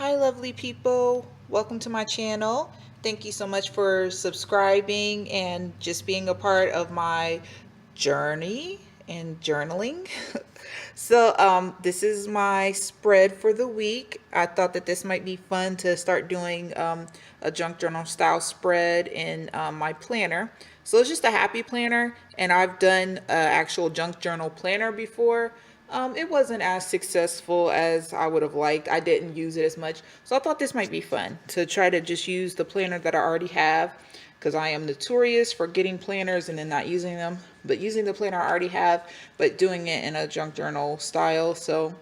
Hi lovely people, welcome to my channel. Thank you so much for subscribing and just being a part of my journey and journaling. This is my spread for the week. I thought that this might be fun to start doing a junk journal style spread in my planner. So it's just a happy planner, and I've done an actual junk journal planner before. It wasn't as successful as I would have liked. I didn't use it as much. So I thought this might be fun to try to just use the planner that I already have, because I am notorious for getting planners and then not using them. But using the planner I already have, but doing it in a junk journal style. So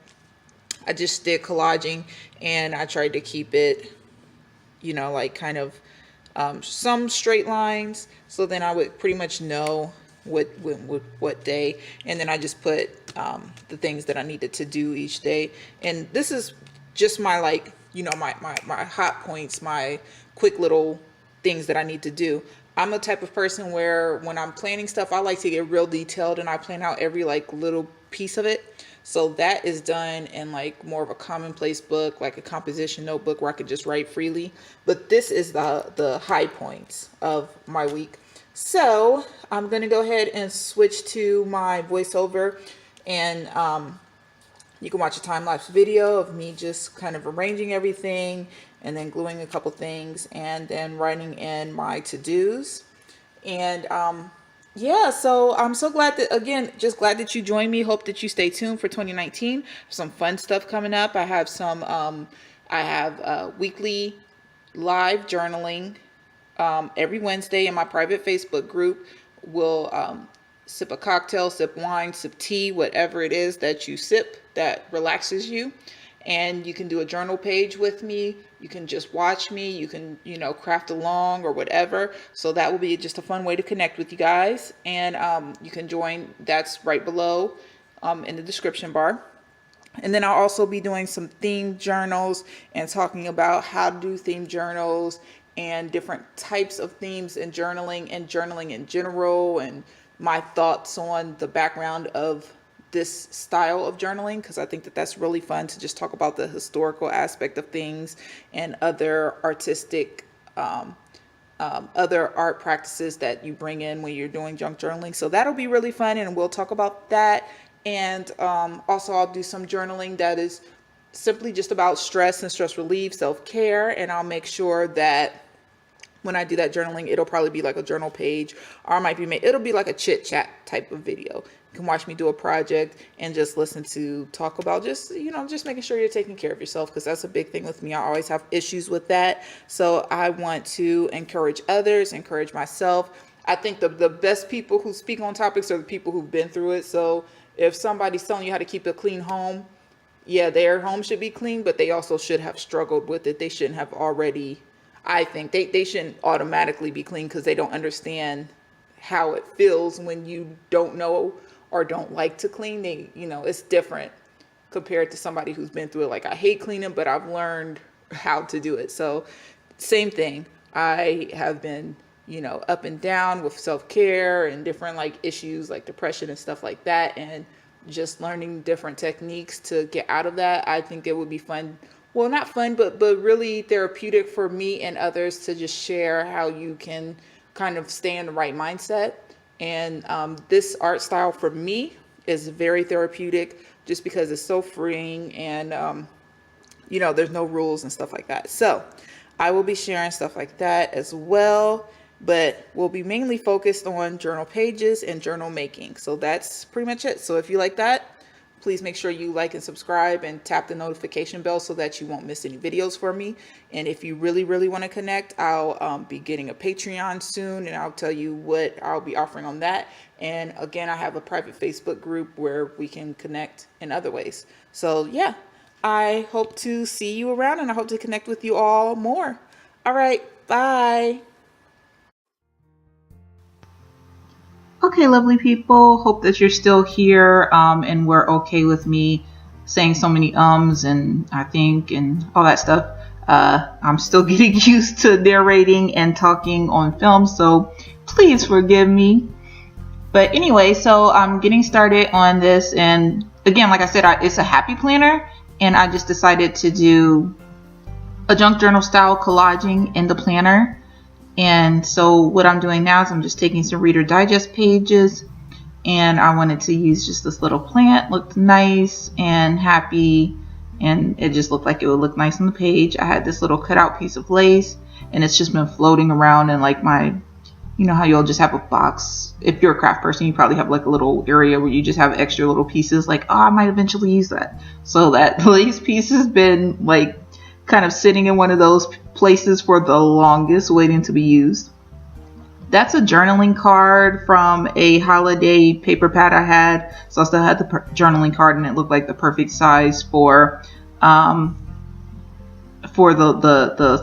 I just did collaging, and I tried to keep it, like kind of some straight lines. So then I would pretty much know what day, and then I just put the things that I needed to do each day. And this is just my my hot points, my quick little things that I need to do. I'm a type of person where when I'm planning stuff, I like to get real detailed, and I plan out every little piece of it. So that is done in more of a commonplace book, like a composition notebook where I could just write freely. But this is the high points of my week. So I'm going to go ahead and switch to my voiceover, and you can watch a time-lapse video of me just kind of arranging everything and then gluing a couple things and then writing in my to-dos. And yeah, so I'm so glad that, again, just glad that you joined me. Hope that you stay tuned for 2019. Some fun stuff coming up. I have weekly live journaling every Wednesday in my private Facebook group. We'll sip a cocktail, sip wine, sip tea, whatever it is that you sip that relaxes you. And you can do a journal page with me. You can just watch me. You can, craft along or whatever. So that will be just a fun way to connect with you guys. And you can join. That's right below in the description bar. And then I'll also be doing some themed journals and talking about how to do themed journals and different types of themes in journaling and journaling in general, and my thoughts on the background of this style of journaling, because I think that that's really fun to just talk about the historical aspect of things and other artistic other art practices that you bring in when you're doing junk journaling. So that'll be really fun, and we'll talk about that. And also I'll do some journaling that is simply just about stress and stress relief, self-care, and I'll make sure that when I do that journaling, it'll probably be like a journal page, or it'll be like a chit chat type of video. You can watch me do a project and just listen to talk about just making sure you're taking care of yourself, because that's a big thing with me. I always have issues with that. So I want to encourage others, encourage myself. I think the best people who speak on topics are the people who've been through it. So if somebody's telling you how to keep a clean home, yeah, their home should be clean, but they also should have struggled with it. They shouldn't have already, I think they shouldn't automatically be clean because they don't understand how it feels when you don't know or don't like to clean. It's different compared to somebody who's been through it. Like, I hate cleaning, but I've learned how to do it. So same thing. I have been, up and down with self-care and different issues like depression and stuff like that. And just learning different techniques to get out of that. I think it would be fun. Well, not fun, but really therapeutic for me and others to just share how you can kind of stay in the right mindset. And this art style for me is very therapeutic just because it's so freeing, and there's no rules and stuff like that. So I will be sharing stuff like that as well, but we'll be mainly focused on journal pages and journal making. So that's pretty much it. So if you like that, please make sure you like and subscribe and tap the notification bell so that you won't miss any videos from me. And if you really, really want to connect, I'll be getting a Patreon soon, and I'll tell you what I'll be offering on that. And again, I have a private Facebook group where we can connect in other ways. So yeah, I hope to see you around, and I hope to connect with you all more. All right, bye. Okay, lovely people, hope that you're still here and we're okay with me saying so many ums and I think and all that stuff. I'm still getting used to narrating and talking on film, so please forgive me. But anyway, so I'm getting started on this, and again, like I said, it's a happy planner, and I just decided to do a junk journal style collaging in the planner. And so what I'm doing now is I'm just taking some Reader Digest pages, and I wanted to use just this little plant. Looked nice and happy, and it just looked like it would look nice on the page. I had this little cutout piece of lace, and it's just been floating around in like my, you know how you'll just have a box. If you're a craft person, you probably have like a little area where you just have extra little pieces, like, oh, I might eventually use that. So that lace piece has been like kind of sitting in one of those places for the longest, waiting to be used. That's a journaling card from a holiday paper pad I had. So I still had the journaling card, and it looked like the perfect size for the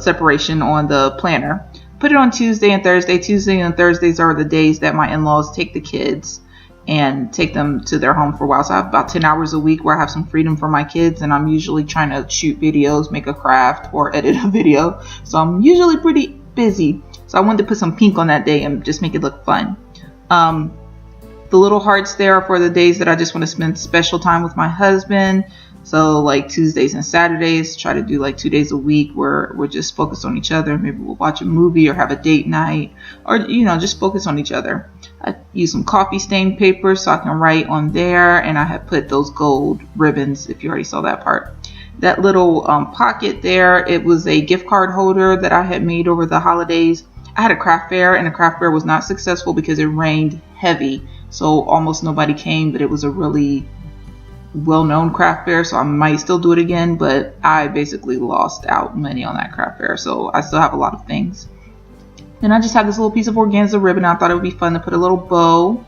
separation on the planner. Put it on Tuesday and Thursday. Tuesday and Thursdays are the days that my in-laws take the kids and take them to their home for a while. So I have about 10 hours a week where I have some freedom for my kids, and I'm usually trying to shoot videos, make a craft, or edit a video. So I'm usually pretty busy. So I wanted to put some pink on that day and just make it look fun. The little hearts there are for the days that I just want to spend special time with my husband. So like Tuesdays and Saturdays, try to do like 2 days a week where we're just focused on each other. Maybe we'll watch a movie or have a date night, or, you know, just focus on each other. I use some coffee stain paper so I can write on there, and I have put those gold ribbons, if you already saw that part. That little pocket there, it was a gift card holder that I had made over the holidays. I had a craft fair, and the craft fair was not successful because it rained heavy, so almost nobody came, but it was a really well-known craft fair, so I might still do it again, but I basically lost out money on that craft fair, so I still have a lot of things. And I just have this little piece of organza ribbon. I thought it would be fun to put a little bow,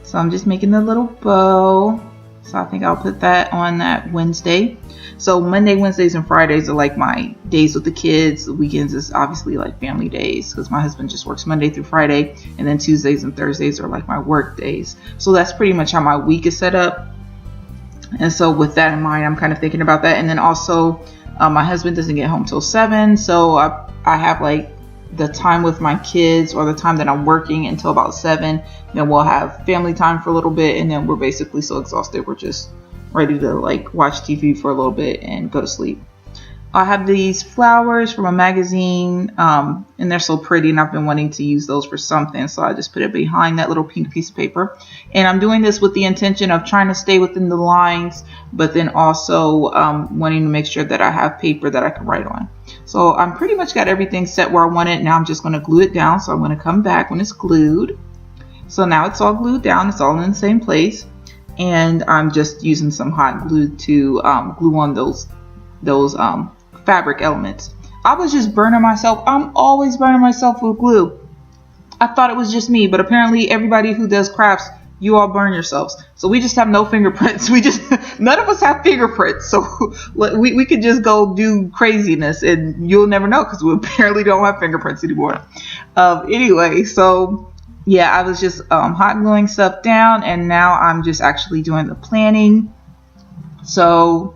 so I'm just making a little bow. So I think I'll put that on that Wednesday. So Monday, Wednesdays, and Fridays are like my days with the kids. The weekends is obviously like family days because my husband just works Monday through Friday. And then Tuesdays and Thursdays are like my work days. So that's pretty much how my week is set up. And so with that in mind, I'm kind of thinking about that. And then also my husband doesn't get home till 7. So I have like the time with my kids, or the time that I'm working, until about 7. Then we'll have family time for a little bit, and then we're basically so exhausted we're just ready to like watch TV for a little bit and go to sleep. I have these flowers from a magazine, and they're so pretty, and I've been wanting to use those for something, so I just put it behind that little pink piece of paper. And I'm doing this with the intention of trying to stay within the lines, but then also wanting to make sure that I have paper that I can write on. So I'm pretty much got everything set where I want it. Now I'm just going to glue it down, so I'm going to come back when it's glued. So now it's all glued down, it's all in the same place, and I'm just using some hot glue to glue on those fabric elements. I was just burning myself. I'm always burning myself with glue. I thought it was just me, but apparently everybody who does crafts, you all burn yourselves. So we just have no fingerprints. None of us have fingerprints. So we could just go do craziness and you'll never know because we apparently don't have fingerprints anymore. Anyway, so yeah, I was just hot gluing stuff down, and now I'm just actually doing the planning. So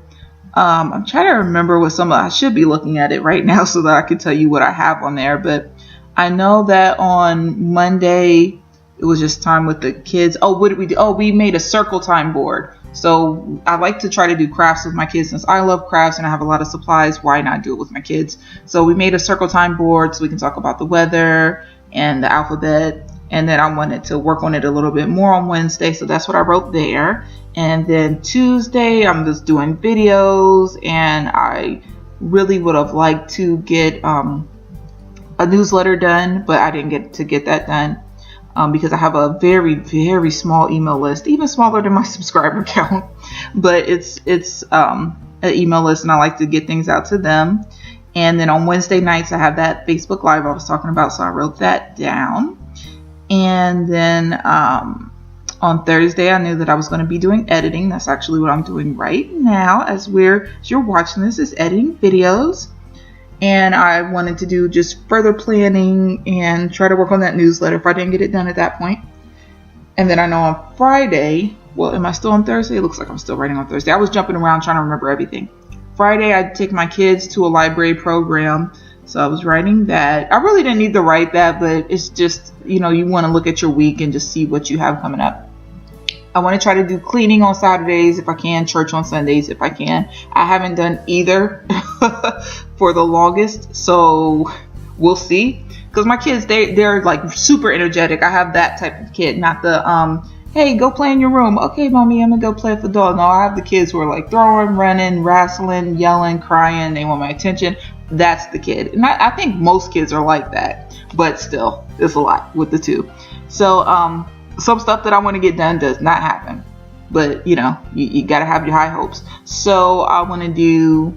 I'm trying to remember what I should be looking at it right now so that I can tell you what I have on there. But I know that on Monday it was just time with the kids. Oh, what did we do? Oh, we made a circle time board. So I like to try to do crafts with my kids. Since I love crafts and I have a lot of supplies, why not do it with my kids? So we made a circle time board so we can talk about the weather and the alphabet. And then I wanted to work on it a little bit more on Wednesday. So that's what I wrote there. And then Tuesday, I'm just doing videos. And I really would have liked to get a newsletter done, but I didn't get that done because I have a very, very small email list, even smaller than my subscriber count. But it's an email list, and I like to get things out to them. And then on Wednesday nights, I have that Facebook Live I was talking about. So I wrote that down. And then on Thursday, I knew that I was going to be doing editing. That's actually what I'm doing right now as you're watching this, is editing videos. And I wanted to do just further planning and try to work on that newsletter if I didn't get it done at that point. And then I know on Friday, well, am I still on Thursday? It looks like I'm still writing on Thursday. I was jumping around trying to remember everything. Friday, I'd take my kids to a library program. So I was writing that. I really didn't need to write that, but it's just, you want to look at your week and just see what you have coming up. I want to try to do cleaning on Saturdays if I can, church on Sundays if I can. I haven't done either for the longest, so we'll see. Because my kids, they're like super energetic. I have that type of kid, not the hey, go play in your room. Okay, mommy, I'm gonna go play with the doll. No, I have the kids who are like throwing, running, wrestling, yelling, crying. They want my attention. That's the kid. And I think most kids are like that, but still, it's a lot with the two. So some stuff that I want to get done does not happen, but you know, you gotta have your high hopes. So I want to do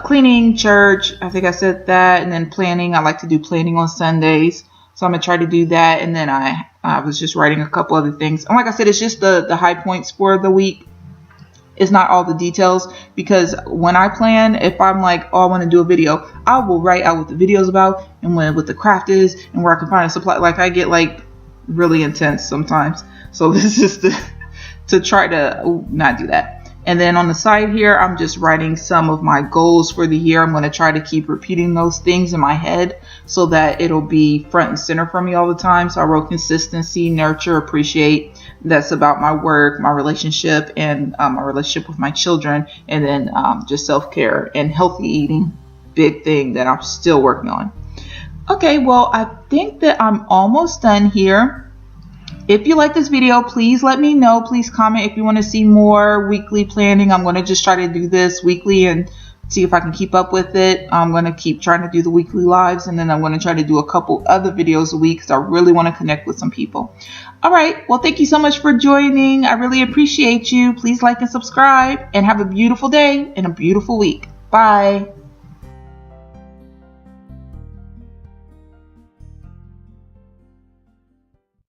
cleaning, church, I think I said that, and then planning. I like to do planning on Sundays, so I'm gonna try to do that. And then I was just writing a couple other things, and like I said, it's just the high points for the week. It's not all the details, because when I plan, if I'm like, oh, I want to do a video, I will write out what the video is about and what the craft is and where I can find a supply. Like I get like really intense sometimes, so this is to try to not do that. And then on the side here, I'm just writing some of my goals for the year. I'm going to try to keep repeating those things in my head so that it'll be front and center for me all the time. So I wrote consistency, nurture, appreciate. That's about my work, my relationship, and my relationship with my children. And then just self-care and healthy eating, big thing that I'm still working on. Okay, well, I think that I'm almost done here. If you like this video, please let me know. Please comment if you want to see more weekly planning. I'm going to just try to do this weekly and see if I can keep up with it. I'm going to keep trying to do the weekly lives, and then I'm going to try to do a couple other videos a week because I really want to connect with some people. All right. Well, thank you so much for joining. I really appreciate you. Please like and subscribe, and have a beautiful day and a beautiful week. Bye.